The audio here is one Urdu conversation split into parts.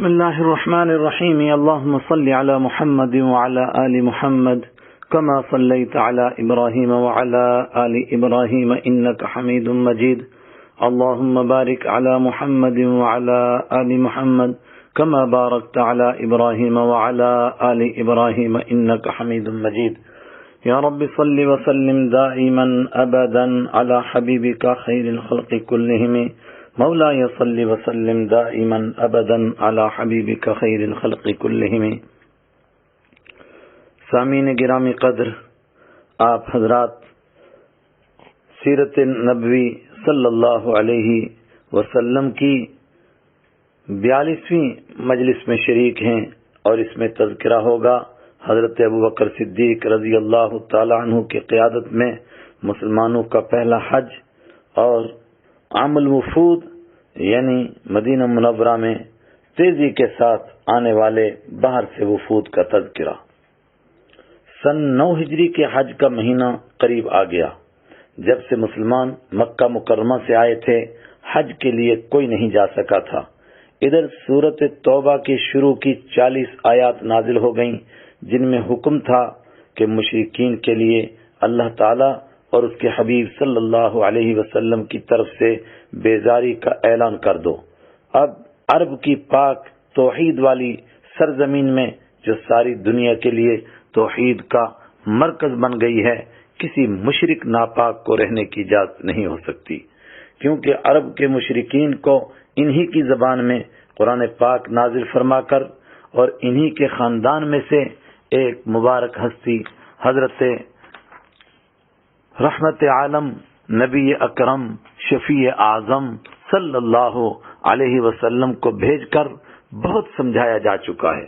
بسم الله الرحمن الرحيم. اللهم صل على محمد وعلى آل محمد كما صليت على إبراهيم وعلى آل إبراهيم إنك حميد مجيد. اللهم بارك على محمد وعلى آل محمد كما باركت على إبراهيم وعلى آل إبراهيم إنك حميد مجيد. يا رب صل وسلم دائما أبدا على حبيبك خير الخلق كلهم. مولاي صل وسلم دائما ابدا على حبیبک خیر الخلق کلہم. سامعین گرامی قدر، آپ حضرات سیرت نبوی صلی اللہ علیہ وسلم کی 42ویں مجلس میں شریک ہیں، اور اس میں تذکرہ ہوگا حضرت ابوبکر صدیق رضی اللہ تعالی عنہ کی قیادت میں مسلمانوں کا پہلا حج اور عام الوفود یعنی مدینہ منورہ میں تیزی کے ساتھ آنے والے باہر سے وفود کا تذکرہ. سن 9 ہجری کے حج کا مہینہ قریب آ گیا. جب سے مسلمان مکہ مکرمہ سے آئے تھے، حج کے لیے کوئی نہیں جا سکا تھا. ادھر سورت توبہ کی شروع کی 40 آیات نازل ہو گئیں، جن میں حکم تھا کہ مشرکین کے لیے اللہ تعالی اور اس کے حبیب صلی اللہ علیہ وسلم کی طرف سے بیزاری کا اعلان کر دو. اب عرب کی پاک توحید والی سرزمین میں، جو ساری دنیا کے لیے توحید کا مرکز بن گئی ہے، کسی مشرک ناپاک کو رہنے کی اجازت نہیں ہو سکتی، کیونکہ عرب کے مشرکین کو انہی کی زبان میں قرآن پاک نازل فرما کر اور انہی کے خاندان میں سے ایک مبارک ہستی حضرت رحمت عالم نبی اکرم شفیع اعظم صلی اللہ علیہ وسلم کو بھیج کر بہت سمجھایا جا چکا ہے.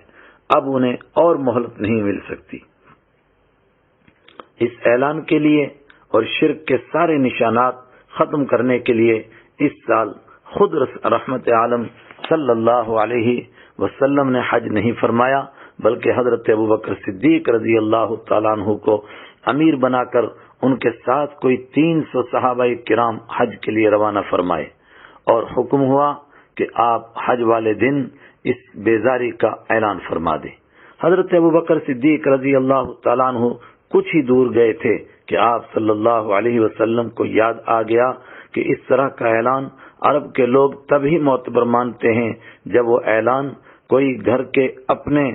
اب انہیں اور مہلت نہیں مل سکتی. اس اعلان کے لیے اور شرک کے سارے نشانات ختم کرنے کے لیے اس سال خود رحمت عالم صلی اللہ علیہ وسلم نے حج نہیں فرمایا، بلکہ حضرت ابوبکر صدیق رضی اللہ تعالیٰ عنہ کو امیر بنا کر ان کے ساتھ کوئی 300 صحابہ کرام حج کے لیے روانہ فرمائے، اور حکم ہوا کہ آپ حج والے دن اس بیزاری کا اعلان فرما دیں. حضرت ابوبکر صدیق رضی اللہ تعالیٰ عنہ کچھ ہی دور گئے تھے کہ آپ صلی اللہ علیہ وسلم کو یاد آ گیا کہ اس طرح کا اعلان عرب کے لوگ تبھی معتبر مانتے ہیں جب وہ اعلان کوئی اپنے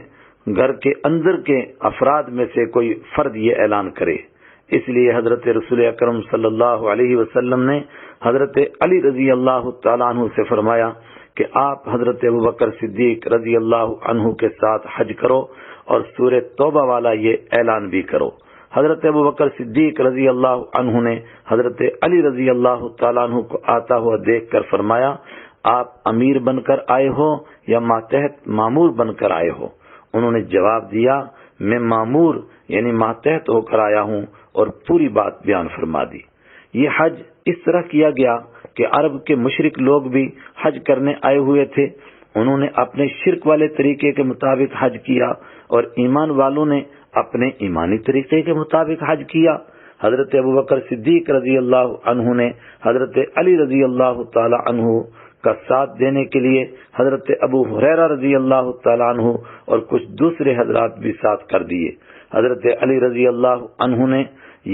گھر کے اندر کے افراد میں سے کوئی فرد یہ اعلان کرے. اس لیے حضرت رسول اکرم صلی اللہ علیہ وسلم نے حضرت علی رضی اللہ تعالیٰ عنہ سے فرمایا کہ آپ حضرت ابوبکر صدیق رضی اللہ عنہ کے ساتھ حج کرو اور سورہ توبہ والا یہ اعلان بھی کرو. حضرت ابوبکر صدیق رضی اللہ عنہ نے حضرت علی رضی اللہ تعالیٰ عنہ کو آتا ہوا دیکھ کر فرمایا، آپ امیر بن کر آئے ہو یا ماتحت مامور بن کر آئے ہو؟ انہوں نے جواب دیا، میں مامور یعنی ماتحت ہو کر آیا ہوں، اور پوری بات بیان فرما دی. یہ حج اس طرح کیا گیا کہ عرب کے مشرک لوگ بھی حج کرنے آئے ہوئے تھے. انہوں نے اپنے شرک والے طریقے کے مطابق حج کیا، اور ایمان والوں نے اپنے ایمانی طریقے کے مطابق حج کیا. حضرت ابوبکر صدیق رضی اللہ عنہ نے حضرت علی رضی اللہ تعالی عنہ کا ساتھ دینے کے لیے حضرت ابو ہریرہ رضی اللہ تعالی عنہ اور کچھ دوسرے حضرات بھی ساتھ کر دیے. حضرت علی رضی اللہ عنہ نے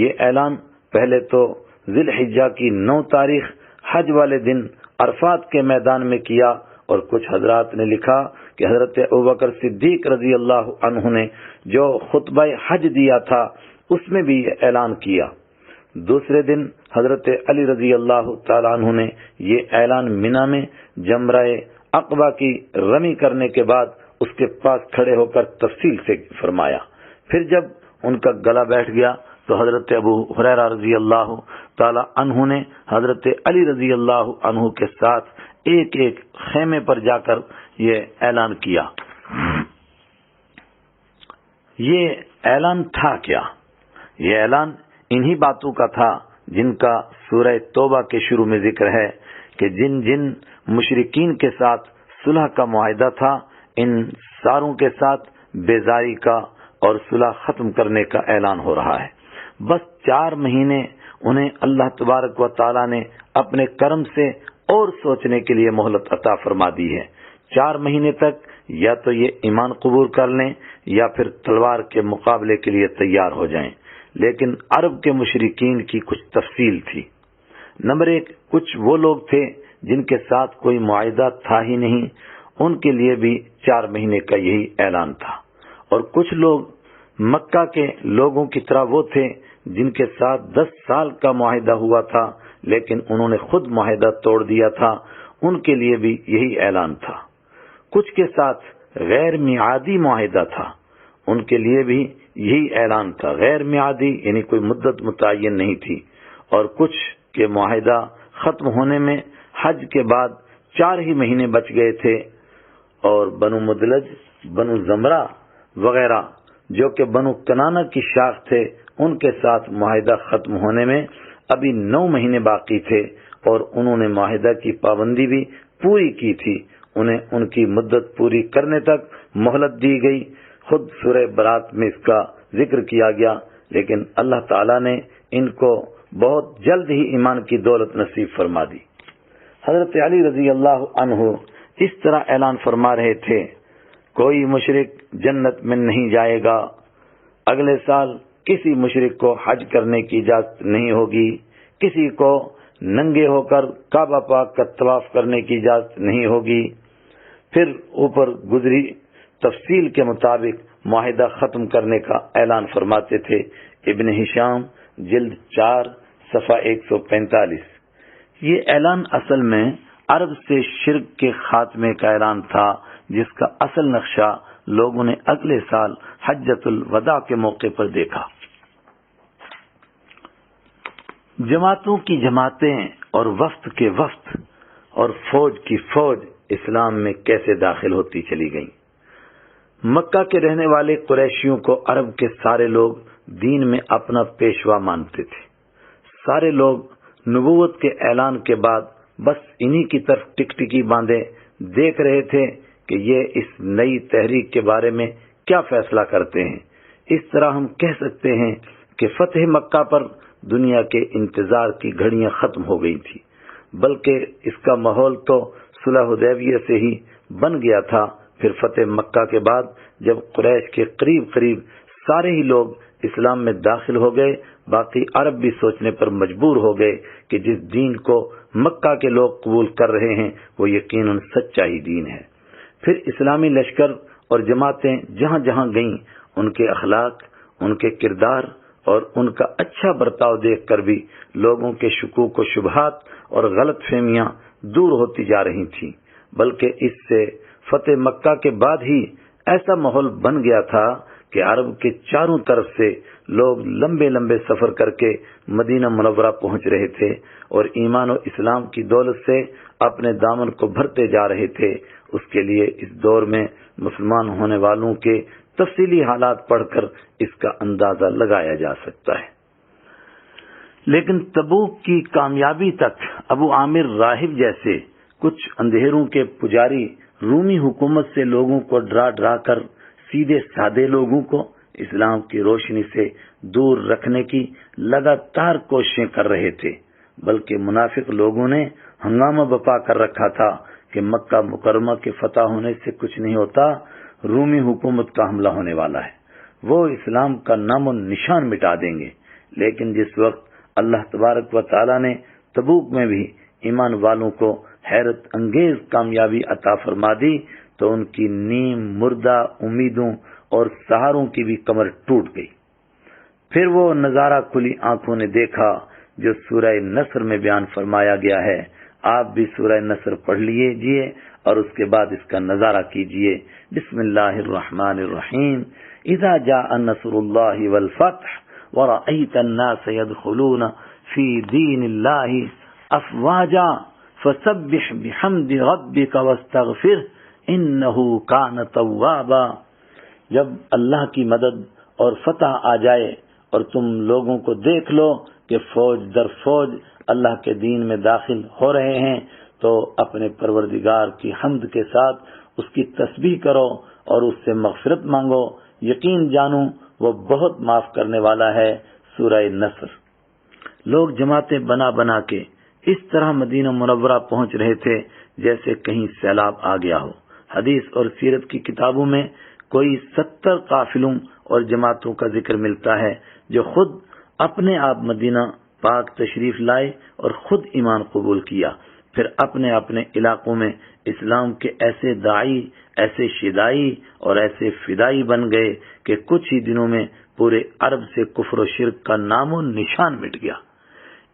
یہ اعلان پہلے تو ذی الحجہ کی 9 تاریخ حج والے دن عرفات کے میدان میں کیا، اور کچھ حضرات نے لکھا کہ حضرت ابوبکر صدیق رضی اللہ عنہ نے جو خطبہ حج دیا تھا اس میں بھی یہ اعلان کیا. دوسرے دن حضرت علی رضی اللہ تعالی عنہ نے یہ اعلان منی میں جمرہ عقبہ کی رمی کرنے کے بعد اس کے پاس کھڑے ہو کر تفصیل سے فرمایا. پھر جب ان کا گلا بیٹھ گیا تو حضرت ابو ہریرہ رضی اللہ تعالی عنہ نے حضرت علی رضی اللہ عنہ کے ساتھ ایک ایک خیمے پر جا کر یہ اعلان کیا. یہ اعلان تھا کیا؟ یہ اعلان انہی باتوں کا تھا جن کا سورہ توبہ کے شروع میں ذکر ہے کہ جن جن مشرکین کے ساتھ صلح کا معاہدہ تھا، ان ساروں کے ساتھ بیزاری کا اور صلح ختم کرنے کا اعلان ہو رہا ہے. بس 4 مہینے انہیں اللہ تبارک و تعالی نے اپنے کرم سے اور سوچنے کے لیے مہلت عطا فرما دی ہے. 4 مہینے تک یا تو یہ ایمان قبول کر لیں یا پھر تلوار کے مقابلے کے لیے تیار ہو جائیں۔ لیکن عرب کے مشرکین کی کچھ تفصیل تھی۔ نمبر 1، کچھ وہ لوگ تھے جن کے ساتھ کوئی معاہدہ تھا ہی نہیں، ان کے لیے بھی 4 مہینے کا یہی اعلان تھا۔ اور کچھ لوگ مکہ کے لوگوں کی طرح وہ تھے جن کے ساتھ 10 سال کا معاہدہ ہوا تھا، لیکن انہوں نے خود معاہدہ توڑ دیا تھا، ان کے لیے بھی یہی اعلان تھا۔ کچھ کے ساتھ غیر میعادی معاہدہ تھا، ان کے لیے بھی یہی اعلان تھا۔ غیر میعادی یعنی کوئی مدت متعین نہیں تھی۔ اور کچھ کے معاہدہ ختم ہونے میں حج کے بعد 4 ہی مہینے بچ گئے تھے، اور بنو مدلج، بنو زمرہ وغیرہ جو کہ بنو کنانہ کی شاخ تھے، ان کے ساتھ معاہدہ ختم ہونے میں ابھی 9 مہینے باقی تھے، اور انہوں نے معاہدہ کی پابندی بھی پوری کی تھی۔ انہیں ان کی مدت پوری کرنے تک مہلت دی گئی۔ خود سورہ برات میں اس کا ذکر کیا گیا، لیکن اللہ تعالیٰ نے ان کو بہت جلد ہی ایمان کی دولت نصیب فرما دی۔ حضرت علی رضی اللہ عنہ اس طرح اعلان فرما رہے تھے، کوئی مشرک جنت میں نہیں جائے گا، اگلے سال کسی مشرک کو حج کرنے کی اجازت نہیں ہوگی، کسی کو ننگے ہو کر کعبہ پاک کا طواف کرنے کی اجازت نہیں ہوگی۔ پھر اوپر گزری تفصیل کے مطابق معاہدہ ختم کرنے کا اعلان فرماتے تھے۔ ابن ہشام جلد 4 صفحہ 145۔ یہ اعلان اصل میں عرب سے شرک کے خاتمے کا اعلان تھا، جس کا اصل نقشہ لوگوں نے اگلے سال حجۃ الوداع کے موقع پر دیکھا۔ جماعتوں کی جماعتیں اور وفد کے وفد اور فوج کی فوج اسلام میں کیسے داخل ہوتی چلی گئیں۔ مکہ کے رہنے والے قریشیوں کو عرب کے سارے لوگ دین میں اپنا پیشوا مانتے تھے۔ سارے لوگ نبوت کے اعلان کے بعد بس انہی کی طرف ٹکٹکی باندھے دیکھ رہے تھے کہ یہ اس نئی تحریک کے بارے میں کیا فیصلہ کرتے ہیں۔ اس طرح ہم کہہ سکتے ہیں کہ فتح مکہ پر دنیا کے انتظار کی گھڑیاں ختم ہو گئی تھی، بلکہ اس کا ماحول تو صلح حدیبیہ سے ہی بن گیا تھا۔ پھر فتح مکہ کے بعد جب قریش کے قریب سارے ہی لوگ اسلام میں داخل ہو گئے، باقی عرب بھی سوچنے پر مجبور ہو گئے کہ جس دین کو مکہ کے لوگ قبول کر رہے ہیں وہ یقیناً سچا ہی دین ہے۔ پھر اسلامی لشکر اور جماعتیں جہاں جہاں گئیں، ان کے اخلاق، ان کے کردار اور ان کا اچھا برتاؤ دیکھ کر بھی لوگوں کے شکوک و شبہات اور غلط فہمیاں دور ہوتی جا رہی تھیں، بلکہ اس سے فتح مکہ کے بعد ہی ایسا ماحول بن گیا تھا کہ عرب کے چاروں طرف سے لوگ لمبے لمبے سفر کر کے مدینہ منورہ پہنچ رہے تھے اور ایمان و اسلام کی دولت سے اپنے دامن کو بھرتے جا رہے تھے۔ اس کے لیے اس دور میں مسلمان ہونے والوں کے تفصیلی حالات پڑھ کر اس کا اندازہ لگایا جا سکتا ہے۔ لیکن تبوک کی کامیابی تک ابو عامر راہب جیسے کچھ اندھیروں کے پجاری رومی حکومت سے لوگوں کو ڈرا ڈرا کر سیدھے سادے لوگوں کو اسلام کی روشنی سے دور رکھنے کی لگاتار کوششیں کر رہے تھے، بلکہ منافق لوگوں نے ہنگامہ بپا کر رکھا تھا کہ مکہ مکرمہ کے فتح ہونے سے کچھ نہیں ہوتا، رومی حکومت کا حملہ ہونے والا ہے، وہ اسلام کا نام و نشان مٹا دیں گے۔ لیکن جس وقت اللہ تبارک و تعالی نے تبوک میں بھی ایمان والوں کو حیرت انگیز کامیابی عطا فرما دی تو ان کی نیم مردہ امیدوں اور سہاروں کی بھی کمر ٹوٹ گئی۔ پھر وہ نظارہ کھلی آنکھوں نے دیکھا جو سورہ نصر میں بیان فرمایا گیا ہے۔ آپ بھی سورہ نصر پڑھ لیجئے اور اس کے بعد اس کا نظارہ کیجئے۔ بسم اللہ الرحمن الرحیم۔ اذا جاء نصر اللہ والفتح ورأيت الناس يدخلون في دين الله افواجا فسبح بحمد ربك واستغفر انه كان توابا۔ جب اللہ کی مدد اور فتح آ جائے اور تم لوگوں کو دیکھ لو کہ فوج در فوج اللہ کے دین میں داخل ہو رہے ہیں تو اپنے پروردگار کی حمد کے ساتھ اس کی تسبیح کرو اور اس سے مغفرت مانگو، یقین جانو وہ بہت معاف کرنے والا ہے۔ سورہ نصر۔ لوگ جماعتیں بنا بنا کے اس طرح مدینہ منورہ پہنچ رہے تھے جیسے کہیں سیلاب آ گیا ہو۔ حدیث اور سیرت کی کتابوں میں کوئی 70 قافلوں اور جماعتوں کا ذکر ملتا ہے جو خود اپنے آپ مدینہ پاک تشریف لائے اور خود ایمان قبول کیا، پھر اپنے اپنے علاقوں میں اسلام کے ایسے داعی، ایسے شدائی اور ایسے فدائی بن گئے کہ کچھ ہی دنوں میں پورے عرب سے کفر و شرک کا نام و نشان مٹ گیا۔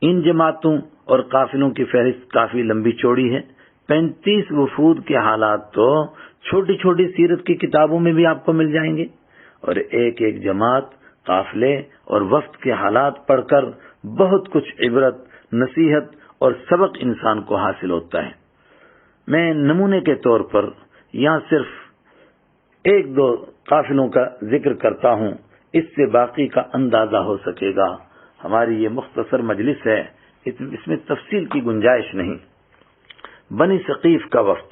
ان جماعتوں اور قافلوں کی فہرست کافی لمبی چوڑی ہے۔ 35 وفود کے حالات تو چھوٹی چھوٹی سیرت کی کتابوں میں بھی آپ کو مل جائیں گے، اور ایک ایک جماعت، قافلے اور وفد کے حالات پڑھ کر بہت کچھ عبرت، نصیحت اور سبق انسان کو حاصل ہوتا ہے۔ میں نمونے کے طور پر یہاں صرف 1-2 قافلوں کا ذکر کرتا ہوں، اس سے باقی کا اندازہ ہو سکے گا۔ ہماری یہ مختصر مجلس ہے، اس میں تفصیل کی گنجائش نہیں۔ بنی ثقیف کا وفد،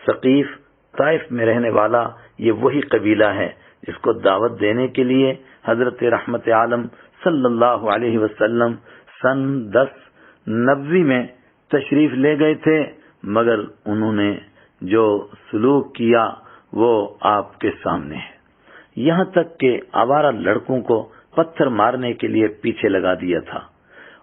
ثقیف طائف میں رہنے والا یہ وہی قبیلہ ہے جس کو دعوت دینے کے لیے حضرت رحمت عالم صلی اللہ علیہ وسلم سن 1090 میں تشریف لے گئے تھے، مگر انہوں نے جو سلوک کیا وہ آپ کے سامنے ہے، یہاں تک کہ آوارہ لڑکوں کو پتھر مارنے کے لیے پیچھے لگا دیا تھا۔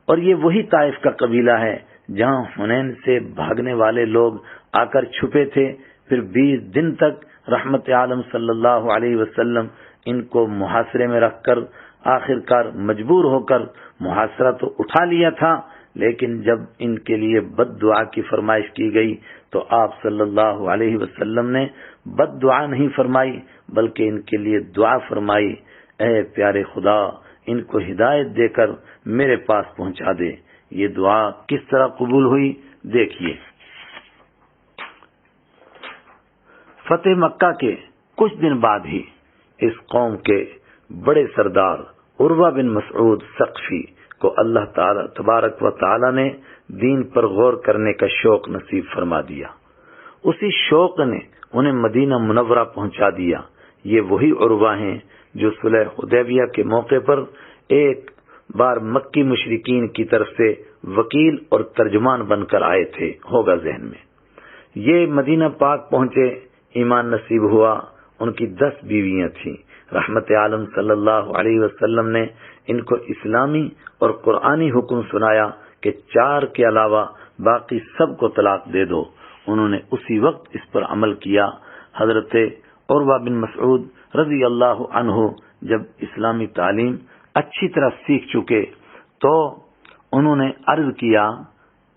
اور یہ وہی طائف کا قبیلہ ہے جہاں حنین سے بھاگنے والے لوگ آ کر چھپے تھے، پھر 20 دن تک رحمت عالم صلی اللہ علیہ وسلم ان کو محاصرے میں رکھ کر آخرکار مجبور ہو کر محاصرہ تو اٹھا لیا تھا، لیکن جب ان کے لیے بد دعا کی فرمائش کی گئی تو آپ صلی اللہ علیہ وسلم نے بد دعا نہیں فرمائی بلکہ ان کے لیے دعا فرمائی، اے پیارے خدا، ان کو ہدایت دے کر میرے پاس پہنچا دے۔ یہ دعا کس طرح قبول ہوئی دیکھیے۔ فتح مکہ کے کچھ دن بعد ہی اس قوم کے بڑے سردار عروہ بن مسعود ثقفی کو اللہ تعالی تبارک و تعالی نے دین پر غور کرنے کا شوق نصیب فرما دیا۔ اسی شوق نے انہیں مدینہ منورہ پہنچا دیا۔ یہ وہی عروہ ہیں جو صلح حدیبیہ کے موقع پر ایک بار مکی مشرکین کی طرف سے وکیل اور ترجمان بن کر آئے تھے، ہوگا ذہن میں۔ یہ مدینہ پاک پہنچے، ایمان نصیب ہوا، ان کی 10 بیویاں تھیں۔ رحمت عالم صلی اللہ علیہ وسلم نے ان کو اسلامی اور قرآنی حکم سنایا کہ 4 کے علاوہ باقی سب کو طلاق دے دو۔ انہوں نے اسی وقت اس پر عمل کیا۔ حضرت عروہ بن مسعود رضی اللہ عنہ جب اسلامی تعلیم اچھی طرح سیکھ چکے تو انہوں نے عرض کیا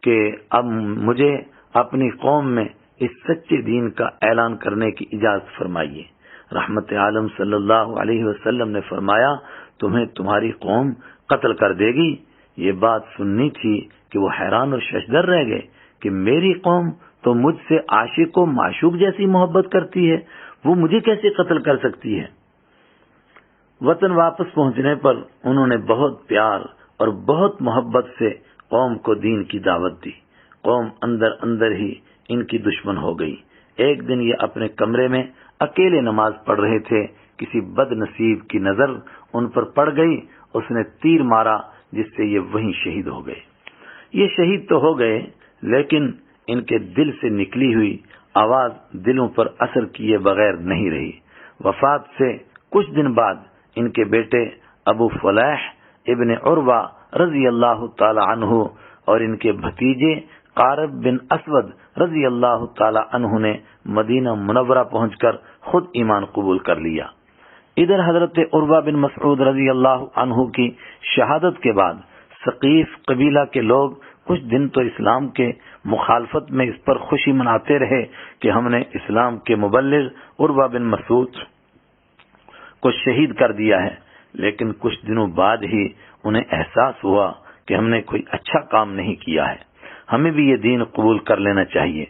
کہ اب مجھے اپنی قوم میں اس سچے دین کا اعلان کرنے کی اجازت فرمائیے۔ رحمت عالم صلی اللہ علیہ وسلم نے فرمایا، تمہیں تمہاری قوم قتل کر دے گی۔ یہ بات سننی تھی کہ وہ حیران اور ششدر رہ گئے کہ میری قوم تو مجھ سے عاشق و معشوق جیسی محبت کرتی ہے، وہ مجھے کیسے قتل کر سکتی ہے؟ وطن واپس پہنچنے پر انہوں نے بہت پیار اور بہت محبت سے قوم کو دین کی دعوت دی۔ قوم اندر اندر ہی ان کی دشمن ہو گئی۔ ایک دن یہ اپنے کمرے میں اکیلے نماز پڑھ رہے تھے، کسی بد نصیب کی نظر ان پر پڑ گئی، اس نے تیر مارا جس سے یہ وہیں شہید ہو گئے۔ یہ شہید تو ہو گئے لیکن ان کے دل سے نکلی ہوئی آواز دلوں پر اثر کیے بغیر نہیں رہی۔ وفات سے کچھ دن بعد ان کے بیٹے ابو فلیح ابن عروہ رضی اللہ تعالی عنہ اور ان کے بھتیجے قارب بن اسود رضی اللہ تعالی عنہ نے مدینہ منورہ پہنچ کر خود ایمان قبول کر لیا۔ ادھر حضرت عروہ بن مسعود رضی اللہ عنہ کی شہادت کے بعد ثقیف قبیلہ کے لوگ کچھ دن تو اسلام کے مخالفت میں اس پر خوشی مناتے رہے کہ ہم نے اسلام کے مبلغ عروہ بن مسعود کو شہید کر دیا ہے، لیکن کچھ دنوں بعد ہی انہیں احساس ہوا کہ ہم نے کوئی اچھا کام نہیں کیا ہے، ہمیں بھی یہ دین قبول کر لینا چاہیے۔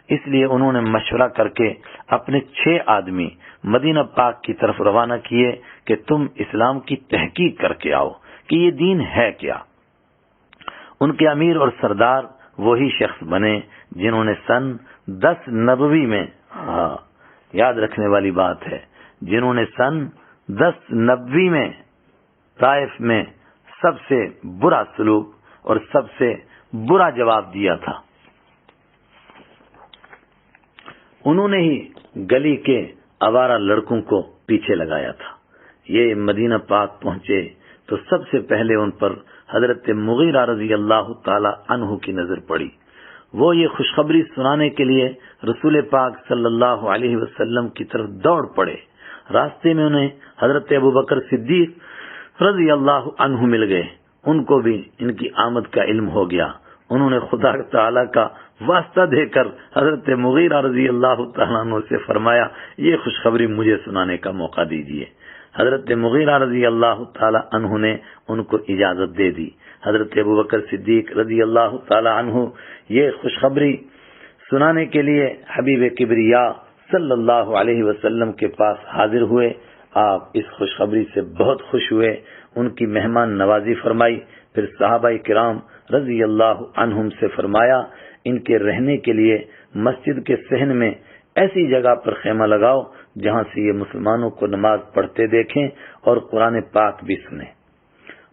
اس لیے انہوں نے مشورہ کر کے اپنے 6 آدمی مدینہ پاک کی طرف روانہ کیے کہ تم اسلام کی تحقیق کر کے آؤ کہ یہ دین ہے کیا۔ ان کے امیر اور سردار وہی شخص بنے جنہوں نے سن 1090 میں، یاد رکھنے والی بات ہے، جنہوں نے سن 1090 میں طائف میں سب سے برا سلوک اور سب سے برا جواب دیا تھا۔ انہوں نے ہی گلی کے آوارہ لڑکوں کو پیچھے لگایا تھا۔ یہ مدینہ پاک پہنچے تو سب سے پہلے ان پر حضرت مغیرہ رضی اللہ تعالی عنہ کی نظر پڑی۔ وہ یہ خوشخبری سنانے کے لیے رسول پاک صلی اللہ علیہ وسلم کی طرف دوڑ پڑے۔ راستے میں انہیں حضرت ابوبکر صدیق رضی اللہ عنہ مل گئے۔ ان کو بھی ان کی آمد کا علم ہو گیا۔ انہوں نے خدا تعالی کا واسطہ دے کر حضرت مغیرہ رضی اللہ تعالیٰ عنہ سے فرمایا، یہ خوشخبری مجھے سنانے کا موقع دیجیے۔ حضرت مغیرہ رضی اللہ تعالی عنہ نے ان کو اجازت دے دی۔ حضرت ابوبکر صدیق رضی اللہ تعالی عنہ یہ خوشخبری سنانے کے لیے حبیب کبریا صلی اللہ علیہ وسلم کے پاس حاضر ہوئے۔ آپ اس خوشخبری سے بہت خوش ہوئے، ان کی مہمان نوازی فرمائی۔ پھر صحابہ کرام رضی اللہ عنہم سے فرمایا، ان کے رہنے کے لیے مسجد کے صحن میں ایسی جگہ پر خیمہ لگاؤ جہاں سے یہ مسلمانوں کو نماز پڑھتے دیکھیں اور قرآن پاک بھی سنیں۔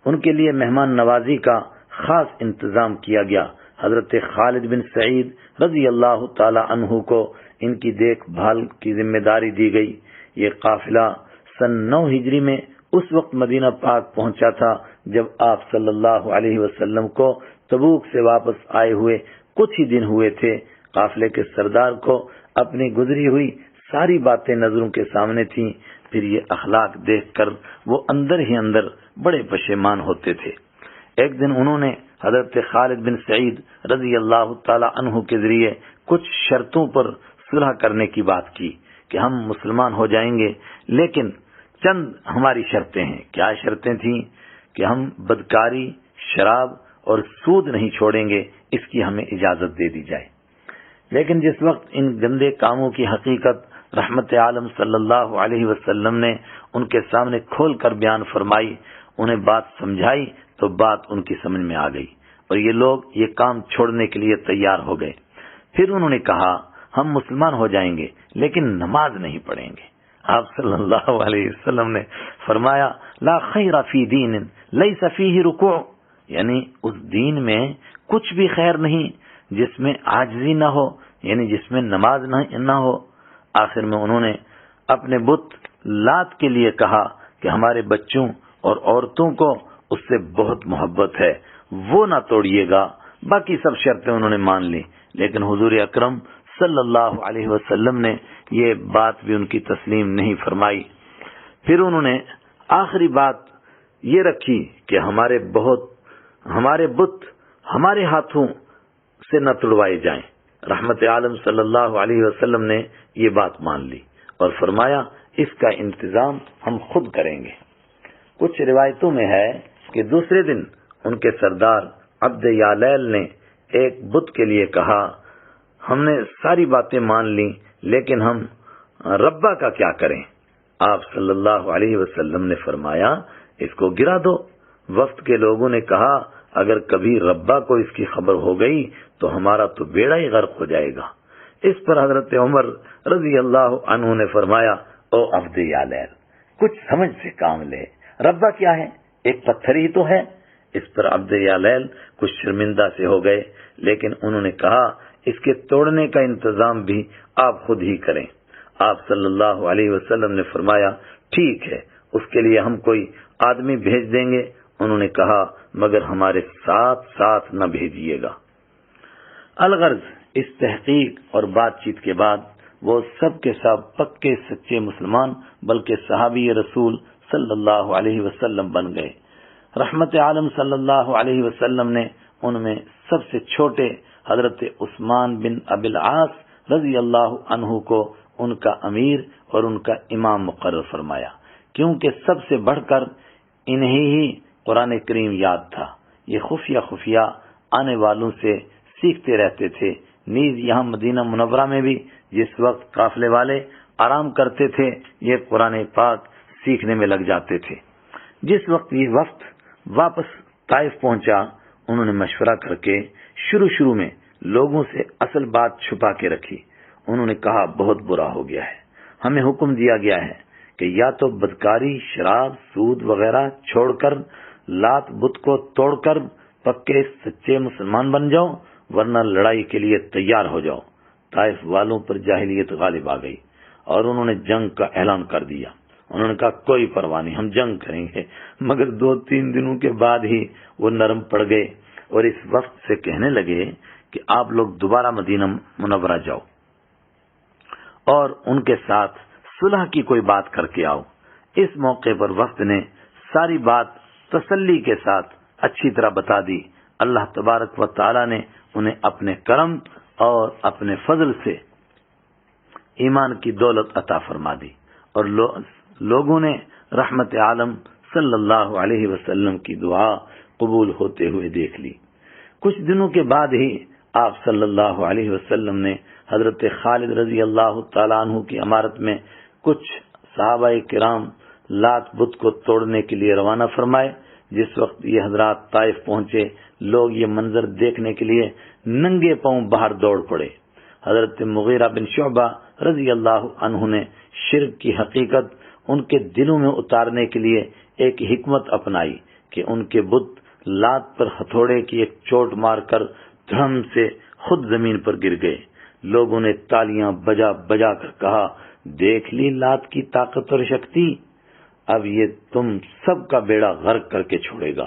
ان کے لیے مہمان نوازی کا خاص انتظام کیا گیا۔ حضرت خالد بن سعید رضی اللہ تعالی عنہ کو ان کی دیکھ بھال کی ذمہ داری دی گئی۔ یہ قافلہ سن 9 ہجری میں اس وقت مدینہ پاک پہنچا تھا جب آپ صلی اللہ علیہ وسلم کو تبوک سے واپس آئے ہوئے کچھ ہی دن ہوئے تھے۔ قافلے کے سردار کو اپنی گزری ہوئی ساری باتیں نظروں کے سامنے تھیں۔ پھر یہ اخلاق دیکھ کر وہ اندر ہی اندر بڑے پشیمان ہوتے تھے۔ ایک دن انہوں نے حضرت خالد بن سعید رضی اللہ تعالی عنہ کے ذریعے کچھ شرطوں پر صلح کرنے کی بات کی کہ ہم مسلمان ہو جائیں گے، لیکن چند ہماری شرطیں ہیں۔ کیا شرطیں تھیں؟ کہ ہم بدکاری، شراب اور سود نہیں چھوڑیں گے، اس کی ہمیں اجازت دے دی جائے۔ لیکن جس وقت ان گندے کاموں کی حقیقت رحمت عالم صلی اللہ علیہ وسلم نے ان کے سامنے کھول کر بیان فرمائی، انہیں بات سمجھائی تو بات ان کی سمجھ میں آ گئی اور یہ لوگ یہ کام چھوڑنے کے لیے تیار ہو گئے۔ پھر انہوں نے کہا، ہم مسلمان ہو جائیں گے لیکن نماز نہیں پڑھیں گے۔ آپ صلی اللہ علیہ وسلم نے فرمایا، لا خیر فی دین لیس فیہ رکوع، یعنی اس دین میں کچھ بھی خیر نہیں جس میں عاجزی نہ ہو، یعنی جس میں نماز نہ ہو۔ آخر میں انہوں نے اپنے بت لات کے لیے کہا کہ ہمارے بچوں اور عورتوں کو اس سے بہت محبت ہے، وہ نہ توڑیے گا۔ باقی سب شرطیں انہوں نے مان لی، لیکن حضور اکرم صلی اللہ علیہ وسلم نے یہ بات بھی ان کی تسلیم نہیں فرمائی۔ پھر انہوں نے آخری بات یہ رکھی کہ ہمارے بت ہمارے ہاتھوں سے نہ توڑوائے جائیں۔ رحمت عالم صلی اللہ علیہ وسلم نے یہ بات مان لی اور فرمایا، اس کا انتظام ہم خود کریں گے۔ کچھ روایتوں میں ہے کہ دوسرے دن ان کے سردار عبد یالیل نے ایک بت کے لیے کہا، ہم نے ساری باتیں مان لی لیکن ہم ربا کا کیا کریں؟ آپ صلی اللہ علیہ وسلم نے فرمایا، اس کو گرا دو۔ وفد کے لوگوں نے کہا، اگر کبھی ربا کو اس کی خبر ہو گئی تو ہمارا تو بیڑا ہی غرق ہو جائے گا۔ اس پر حضرت عمر رضی اللہ عنہ نے فرمایا، او عبد یالیل، کچھ سمجھ سے کام لے، ربا کیا ہے؟ ایک پتھر ہی تو ہے۔ اس پر عبد یالیل کچھ شرمندہ سے ہو گئے، لیکن انہوں نے کہا، اس کے توڑنے کا انتظام بھی آپ خود ہی کریں۔ آپ صلی اللہ علیہ وسلم نے فرمایا، ٹھیک ہے، اس کے لیے ہم کوئی آدمی بھیج دیں گے۔ انہوں نے کہا، مگر ہمارے ساتھ نہ بھیجیے گا۔ الغرض اس تحقیق اور بات چیت کے بعد وہ سب کے سب پکے سچے مسلمان بلکہ صحابی رسول صلی اللہ علیہ وسلم بن گئے۔ رحمت عالم صلی اللہ علیہ وسلم نے ان میں سب سے چھوٹے حضرت عثمان بن ابی العاص رضی اللہ عنہ کو ان کا امیر اور ان کا امام مقرر فرمایا، کیونکہ سب سے بڑھ کر انہیں ہی قرآن کریم یاد تھا۔ یہ خفیہ آنے والوں سے سیکھتے رہتے تھے۔ نیز یہاں مدینہ منورہ میں بھی جس وقت قافلے والے آرام کرتے تھے، یہ قرآن پاک سیکھنے میں لگ جاتے تھے۔ جس وقت یہ وفد واپس طائف پہنچا، انہوں نے مشورہ کر کے شروع میں لوگوں سے اصل بات چھپا کے رکھی۔ انہوں نے کہا، بہت برا ہو گیا ہے، ہمیں حکم دیا گیا ہے کہ یا تو بدکاری، شراب، سود وغیرہ چھوڑ کر لات بت کو توڑ کر پکے سچے مسلمان بن جاؤ، ورنہ لڑائی کے لیے تیار ہو جاؤ۔ طائف والوں پر جاہلیت غالب آ گئی۔ اور انہوں نے جنگ کا اعلان کر دیا. انہوں نے کہا کوئی پرواہ نہیں، ہم جنگ کریں گے. مگر 2-3 دنوں کے بعد ہی وہ نرم پڑ گئے اور اس وقت سے کہنے لگے کہ آپ لوگ دوبارہ مدینہ منورہ جاؤ اور ان کے ساتھ صلح کی کوئی بات کر کے آؤ. اس موقع پر وفد نے ساری بات تسلی کے ساتھ اچھی طرح بتا دی. اللہ تبارک و تعالی نے انہیں اپنے کرم اور اپنے فضل سے ایمان کی دولت عطا فرما دی اور لوگوں نے رحمت عالم صلی اللہ علیہ وسلم کی دعا قبول ہوتے ہوئے دیکھ لی. کچھ دنوں کے بعد ہی آپ صلی اللہ علیہ وسلم نے حضرت خالد رضی اللہ تعالیٰ عنہ کی امارت میں کچھ صحابہ کرام لات بت کو توڑنے کے لیے روانہ فرمائے. جس وقت یہ حضرات طائف پہنچے، لوگ یہ منظر دیکھنے کے لیے ننگے پاؤں باہر دوڑ پڑے. حضرت مغیرہ بن شعبہ رضی اللہ عنہ نے شرک کی حقیقت ان کے دلوں میں اتارنے کے لیے ایک حکمت اپنائی کہ ان کے بت لات پر ہتھوڑے کی ایک چوٹ مار کر دھڑم سے خود زمین پر گر گئے. لوگوں نے تالیاں بجا بجا کر کہا، دیکھ لی لات کی طاقت اور شکتی، اب یہ تم سب کا بیڑا غرق کر کے چھوڑے گا.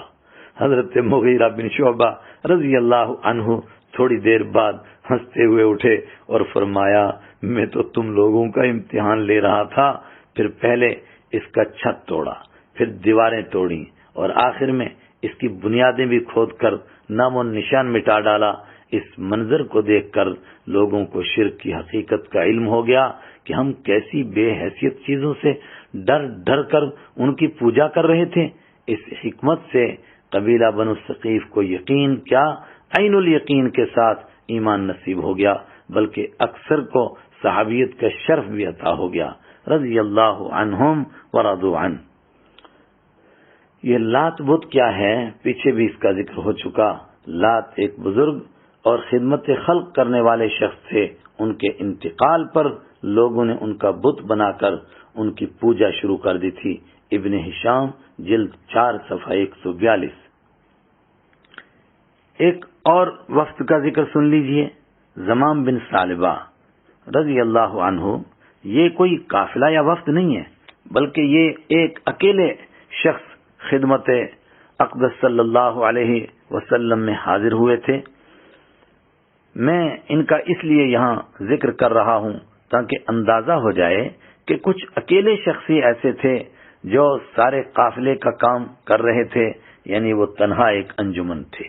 حضرت مغیرہ بن شعبہ رضی اللہ عنہ تھوڑی دیر بعد ہنستے ہوئے اٹھے اور فرمایا، میں تو تم لوگوں کا امتحان لے رہا تھا. پھر پہلے اس کا چھت توڑا، پھر دیواریں توڑی اور آخر میں اس کی بنیادیں بھی کھود کر نام و نشان مٹا ڈالا. اس منظر کو دیکھ کر لوگوں کو شرک کی حقیقت کا علم ہو گیا کہ ہم کیسی بے حیثیت چیزوں سے ڈر ڈر کر ان کی پوجا کر رہے تھے. اس حکمت سے قبیلہ بنو ثقیف کو یقین کیا عین الیقین کے ساتھ ایمان نصیب ہو گیا، بلکہ اکثر کو صحابیت کا شرف بھی عطا ہو گیا. رضی اللہ عنہم ورضوا عنہ. یہ لات بت کیا ہے، پیچھے بھی اس کا ذکر ہو چکا. لات ایک بزرگ اور خدمت خلق کرنے والے شخص تھے. ان کے انتقال پر لوگوں نے ان کا بت بنا کر ان کی پوجا شروع کر دی تھی. ابن ہشام جلد 4 صفحہ 142. ایک اور وفد کا ذکر سن لیجئے، زمام بن ثعلبہ رضی اللہ عنہ. یہ کوئی قافلہ یا وفد نہیں ہے، بلکہ یہ ایک اکیلے شخص خدمت اقدس صلی اللہ علیہ وسلم میں حاضر ہوئے تھے. میں ان کا اس لیے یہاں ذکر کر رہا ہوں تاکہ اندازہ ہو جائے کہ کچھ اکیلے شخص ہی ایسے تھے جو سارے قافلے کا کام کر رہے تھے، یعنی وہ تنہا ایک انجمن تھے.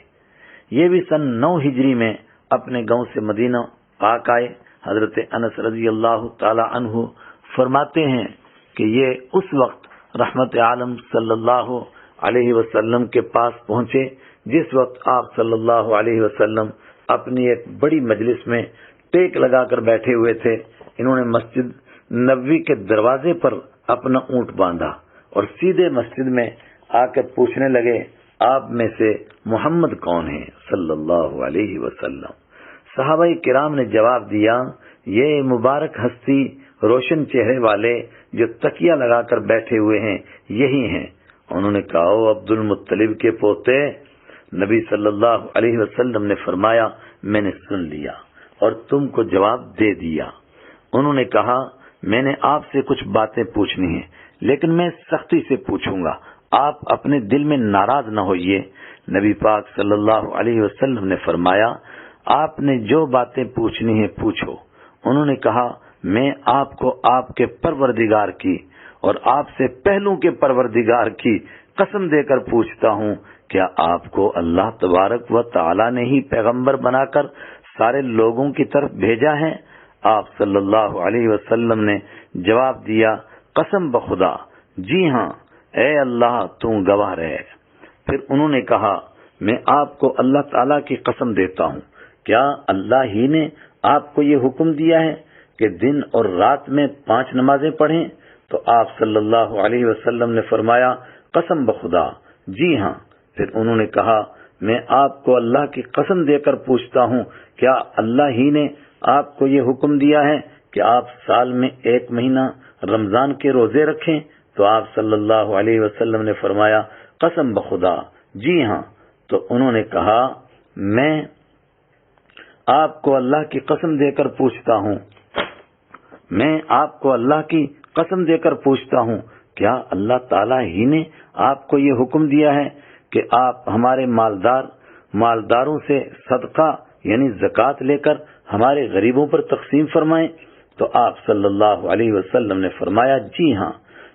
یہ بھی سن 9 ہجری میں اپنے گاؤں سے مدینہ پاک آئے. حضرت انس رضی اللہ تعالی عنہ فرماتے ہیں کہ یہ اس وقت رحمت عالم صلی اللہ علیہ وسلم کے پاس پہنچے جس وقت آپ صلی اللہ علیہ وسلم اپنی ایک بڑی مجلس میں ٹیک لگا کر بیٹھے ہوئے تھے. انہوں نے مسجد نبوی کے دروازے پر اپنا اونٹ باندھا اور سیدھے مسجد میں آ کر پوچھنے لگے، آپ میں سے محمد کون ہیں صلی اللہ علیہ وسلم؟ صحابہ کرام نے جواب دیا، یہ مبارک ہستی روشن چہرے والے جو تکیہ لگا کر بیٹھے ہوئے ہیں یہی ہیں. انہوں نے کہا، عبد المطلب کے پوتے. نبی صلی اللہ علیہ وسلم نے فرمایا، میں نے سن لیا اور تم کو جواب دے دیا. انہوں نے کہا، میں نے آپ سے کچھ باتیں پوچھنی ہیں لیکن میں سختی سے پوچھوں گا، آپ اپنے دل میں ناراض نہ ہوئیے. نبی پاک صلی اللہ علیہ وسلم نے فرمایا، آپ نے جو باتیں پوچھنی ہیں پوچھو. انہوں نے کہا، میں آپ کو آپ کے پروردگار کی اور آپ سے پہلوں کے پروردگار کی قسم دے کر پوچھتا ہوں، کیا آپ کو اللہ تبارک و تعالی نے ہی پیغمبر بنا کر سارے لوگوں کی طرف بھیجا ہے؟ آپ صلی اللہ علیہ وسلم نے جواب دیا، قسم بخدا، جی ہاں، اے اللہ تو گواہ رہے. پھر انہوں نے کہا، میں آپ کو اللہ تعالیٰ کی قسم دیتا ہوں، کیا اللہ ہی نے آپ کو یہ حکم دیا ہے کہ دن اور رات میں 5 نمازیں پڑھیں؟ تو آپ صلی اللہ علیہ وسلم نے فرمایا، قسم بخدا، جی ہاں. پھر انہوں نے کہا، میں آپ کو اللہ کی قسم دے کر پوچھتا ہوں، کیا اللہ ہی نے آپ کو یہ حکم دیا ہے کہ آپ سال میں 1 مہینہ رمضان کے روزے رکھیں؟ تو آپ صلی اللہ علیہ وسلم نے فرمایا، قسم بخدا، جی ہاں. تو انہوں نے کہا، میں آپ کو اللہ کی قسم دے کر پوچھتا ہوں، میں آپ کو اللہ کی قسم دے کر پوچھتا ہوں، کیا اللہ تعالیٰ ہی نے آپ کو یہ حکم دیا ہے کہ آپ ہمارے مالداروں سے صدقہ یعنی زکوٰۃ لے کر ہمارے غریبوں پر تقسیم فرمائیں؟ تو آپ صلی اللہ علیہ وسلم نے فرمایا، جی ہاں۔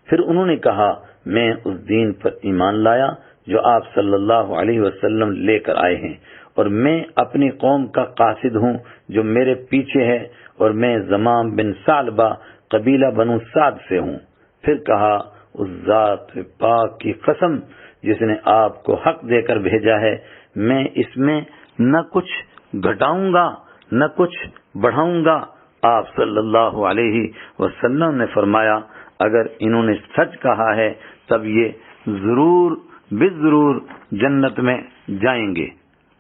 پھر انہوں نے کہا، میں اس دین پر ایمان لایا جو آپ صلی اللہ علیہ وسلم لے کر آئے ہیں، اور میں اپنی قوم کا قاصد ہوں جو میرے پیچھے ہے، اور میں زمام بن ثعلبہ قبیلہ بنو سعد سے ہوں۔ پھر کہا، اس ذات پاک کی قسم جس نے آپ کو حق دے کر بھیجا ہے، میں اس میں نہ کچھ گھٹاؤں گا نہ کچھ بڑھاؤں گا۔ آپ صلی اللہ علیہ وسلم نے فرمایا، اگر انہوں نے سچ کہا ہے تب یہ ضرور جنت میں جائیں گے۔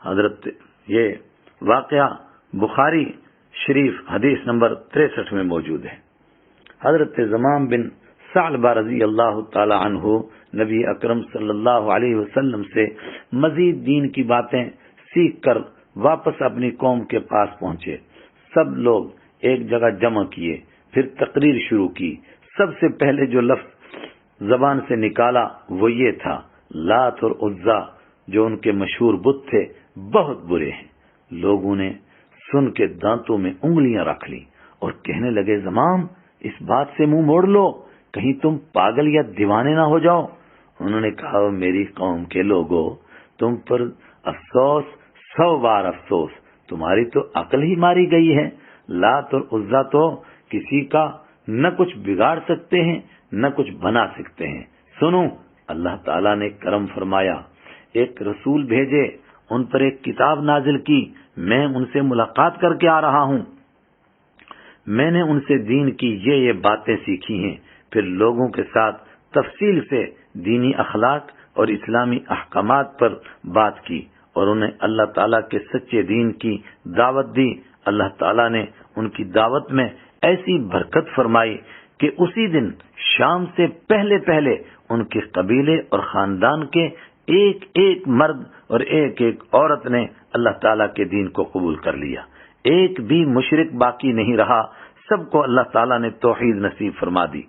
حضرت یہ واقعہ بخاری شریف حدیث نمبر 63 میں موجود ہے۔ حضرت زمام بن ثعلبہ رضی اللہ تعالی عنہ نبی اکرم صلی اللہ علیہ وسلم سے مزید دین کی باتیں سیکھ کر واپس اپنی قوم کے پاس پہنچے۔ سب لوگ ایک جگہ جمع کیے، پھر تقریر شروع کی۔ سب سے پہلے جو لفظ زبان سے نکالا وہ یہ تھا، لات اور عزا جو ان کے مشہور بت تھے بہت برے ہیں۔ لوگوں نے سن کے دانتوں میں انگلیاں رکھ لی اور کہنے لگے، زمام اس بات سے منہ موڑ لو، کہیں تم پاگل یا دیوانے نہ ہو جاؤ۔ انہوں نے کہا، میری قوم کے لوگوں، تم پر افسوس 100 بار افسوس، تمہاری تو عقل ہی ماری گئی ہے۔ لات اور عزا تو کسی کا نہ کچھ بگاڑ سکتے ہیں نہ کچھ بنا سکتے ہیں۔ سنو، اللہ تعالیٰ نے کرم فرمایا، ایک رسول بھیجے، ان پر ایک کتاب نازل کی، میں ان سے ملاقات کر کے آ رہا ہوں۔ میں نے ان سے دین کی یہ باتیں سیکھی ہیں۔ پھر لوگوں کے ساتھ تفصیل سے دینی اخلاق اور اسلامی احکامات پر بات کی اور انہیں اللہ تعالیٰ کے سچے دین کی دعوت دی۔ اللہ تعالیٰ نے ان کی دعوت میں ایسی برکت فرمائی کہ اسی دن شام سے پہلے ان کے قبیلے اور خاندان کے ایک ایک مرد اور ایک ایک عورت نے اللہ تعالیٰ کے دین کو قبول کر لیا۔ ایک بھی مشرک باقی نہیں رہا، سب کو اللہ تعالیٰ نے توحید نصیب فرما دی۔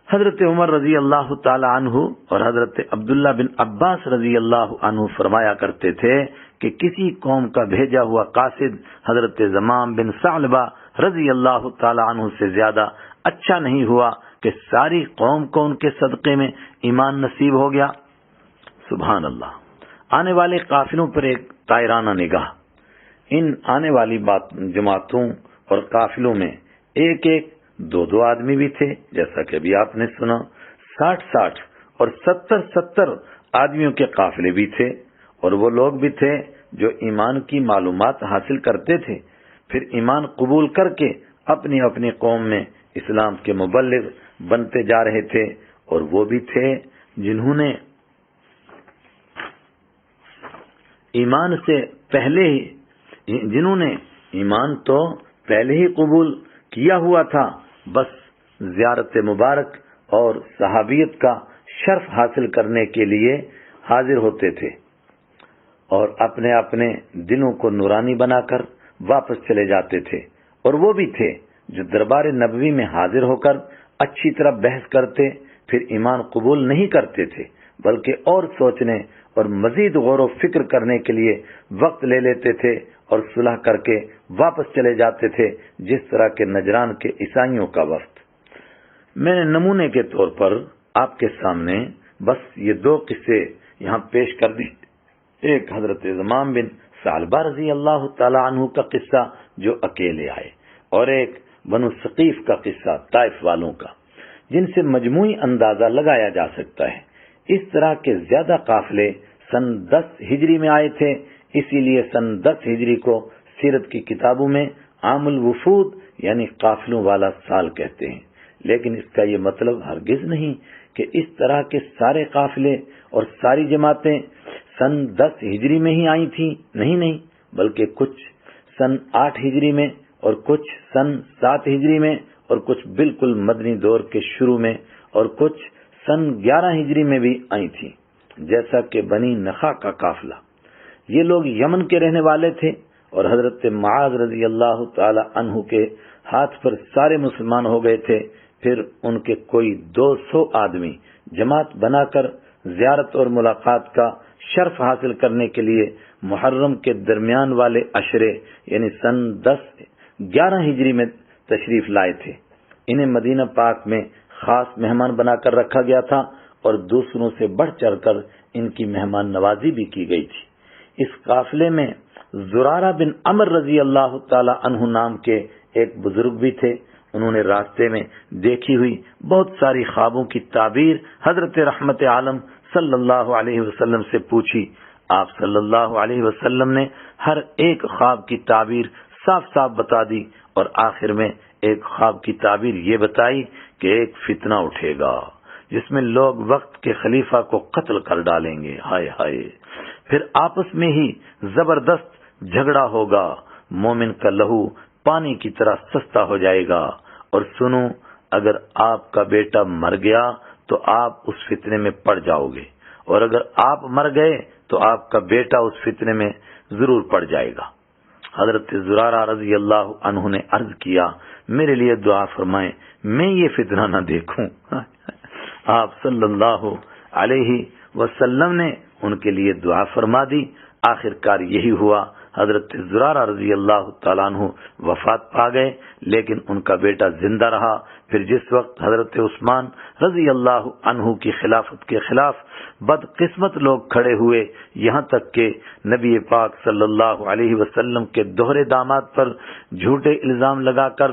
حضرت عمر رضی اللہ تعالی عنہ اور حضرت عبداللہ بن عباس رضی اللہ عنہ فرمایا کرتے تھے کہ کسی قوم کا بھیجا ہوا قاصد حضرت زمام بن ثعلبہ رضی اللہ تعالی عنہ سے زیادہ اچھا نہیں ہوا کہ ساری قوم کو ان کے صدقے میں ایمان نصیب ہو گیا۔ سبحان اللہ۔ آنے والے قافلوں پر ایک طائرانہ نگاہ۔ ان آنے والی جماعتوں اور قافلوں میں ایک ایک 2 آدمی بھی تھے، جیسا کہ ابھی آپ نے سنا۔ 60 اور 70 آدمیوں کے قافلے بھی تھے، اور وہ لوگ بھی تھے جو ایمان کی معلومات حاصل کرتے تھے، پھر ایمان قبول کر کے اپنی اپنی قوم میں اسلام کے مبلغ بنتے جا رہے تھے، اور وہ بھی تھے جنہوں نے ایمان تو پہلے ہی قبول کیا ہوا تھا، بس زیارت مبارک اور صحابیت کا شرف حاصل کرنے کے لیے حاضر ہوتے تھے اور اپنے اپنے دلوں کو نورانی بنا کر واپس چلے جاتے تھے۔ اور وہ بھی تھے جو دربار نبوی میں حاضر ہو کر اچھی طرح بحث کرتے، پھر ایمان قبول نہیں کرتے تھے، بلکہ اور سوچنے اور مزید غور و فکر کرنے کے لیے وقت لے لیتے تھے اور صلح کر کے واپس چلے جاتے تھے، جس طرح کے نجران کے عیسائیوں کا وفد۔ میں نے نمونے کے طور پر آپ کے سامنے بس یہ 2 قصے یہاں پیش کر دی۔ ایک حضرت زمام بن ثعلبہ رضی اللہ تعالی عنہ کا قصہ جو اکیلے آئے، اور ایک بنو ثقیف کا قصہ طائف والوں کا، جن سے مجموعی اندازہ لگایا جا سکتا ہے۔ اس طرح کے زیادہ قافلے سن 10 ہجری میں آئے تھے، اسی لیے سن 10 ہجری کو سیرت کی کتابوں میں عام الوفود یعنی قافلوں والا سال کہتے ہیں، لیکن اس کا یہ مطلب ہرگز نہیں کہ اس طرح کے سارے قافلے اور ساری جماعتیں سن 10 ہجری میں ہی آئی تھیں، نہیں، بلکہ کچھ سن 8 ہجری میں اور کچھ سن 7 ہجری میں اور کچھ بالکل مدنی دور کے شروع میں اور کچھ سن 11 ہجری میں بھی آئی تھیں، جیسا کہ بنی نخا کا قافلہ۔ یہ لوگ یمن کے رہنے والے تھے اور حضرت معاذ رضی اللہ تعالی عنہ کے ہاتھ پر سارے مسلمان ہو گئے تھے۔ پھر ان کے کوئی 200 آدمی جماعت بنا کر زیارت اور ملاقات کا شرف حاصل کرنے کے لیے محرم کے درمیان والے عشرے یعنی سن 11 ہجری میں تشریف لائے تھے۔ انہیں مدینہ پاک میں خاص مہمان بنا کر رکھا گیا تھا اور دوسروں سے بڑھ چڑھ کر ان کی مہمان نوازی بھی کی گئی تھی۔ اس قافلے میں زرارہ بن عمر رضی اللہ تعالی عنہ نام کے ایک بزرگ بھی تھے۔ انہوں نے راستے میں دیکھی ہوئی بہت ساری خوابوں کی تعبیر حضرت رحمت عالم صلی اللہ علیہ وسلم سے پوچھی۔ آپ صلی اللہ علیہ وسلم نے ہر ایک خواب کی تعبیر صاف صاف بتا دی اور آخر میں ایک خواب کی تعبیر یہ بتائی کہ ایک فتنہ اٹھے گا جس میں لوگ وقت کے خلیفہ کو قتل کر ڈالیں گے، ہائے ہائے، پھر آپس میں ہی زبردست جھگڑا ہوگا، مومن کا لہو پانی کی طرح سستا ہو جائے گا، اور سنو اگر آپ کا بیٹا مر گیا تو آپ اس فتنے میں پڑ جاؤ گے، اور اگر آپ مر گئے تو آپ کا بیٹا اس فتنے میں ضرور پڑ جائے گا۔ حضرت زرارہ رضی اللہ عنہ نے عرض کیا، میرے لیے دعا فرمائیں، میں یہ فتنہ نہ دیکھوں۔ آپ صلی اللہ علیہ وسلم نے ان کے لیے دعا فرما دی۔ آخر کار یہی ہوا، حضرت زرارہ رضی اللہ تعالیٰ عنہ وفات پا گئے، لیکن ان کا بیٹا زندہ رہا۔ پھر جس وقت حضرت عثمان رضی اللہ عنہ کی خلافت کے خلاف بدقسمت لوگ کھڑے ہوئے، یہاں تک کہ نبی پاک صلی اللہ علیہ وسلم کے دوہرے داماد پر جھوٹے الزام لگا کر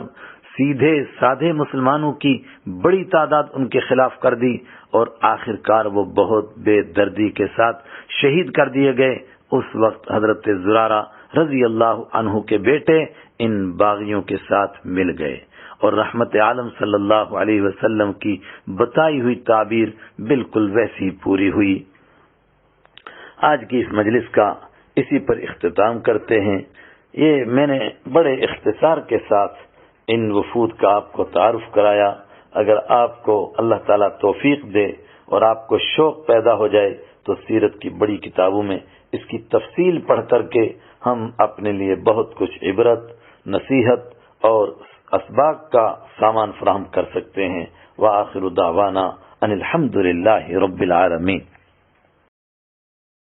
سیدھے سادھے مسلمانوں کی بڑی تعداد ان کے خلاف کر دی، اور آخر کار وہ بہت بے دردی کے ساتھ شہید کر دیے گئے، اس وقت حضرت زرارہ رضی اللہ عنہ کے بیٹے ان باغیوں کے ساتھ مل گئے، اور رحمت عالم صلی اللہ علیہ وسلم کی بتائی ہوئی تعبیر بالکل ویسی پوری ہوئی۔ آج کی اس مجلس کا اسی پر اختتام کرتے ہیں۔ یہ میں نے بڑے اختصار کے ساتھ ان وفود کا آپ کو تعارف کرایا۔ اگر آپ کو اللہ تعالیٰ توفیق دے اور آپ کو شوق پیدا ہو جائے تو سیرت کی بڑی کتابوں میں اس کی تفصیل پڑھ کر کے ہم اپنے لیے بہت کچھ عبرت، نصیحت اور اسباق کا سامان فراہم کر سکتے ہیں۔ وآخر دعوانا ان الحمد للہ رب العالمین۔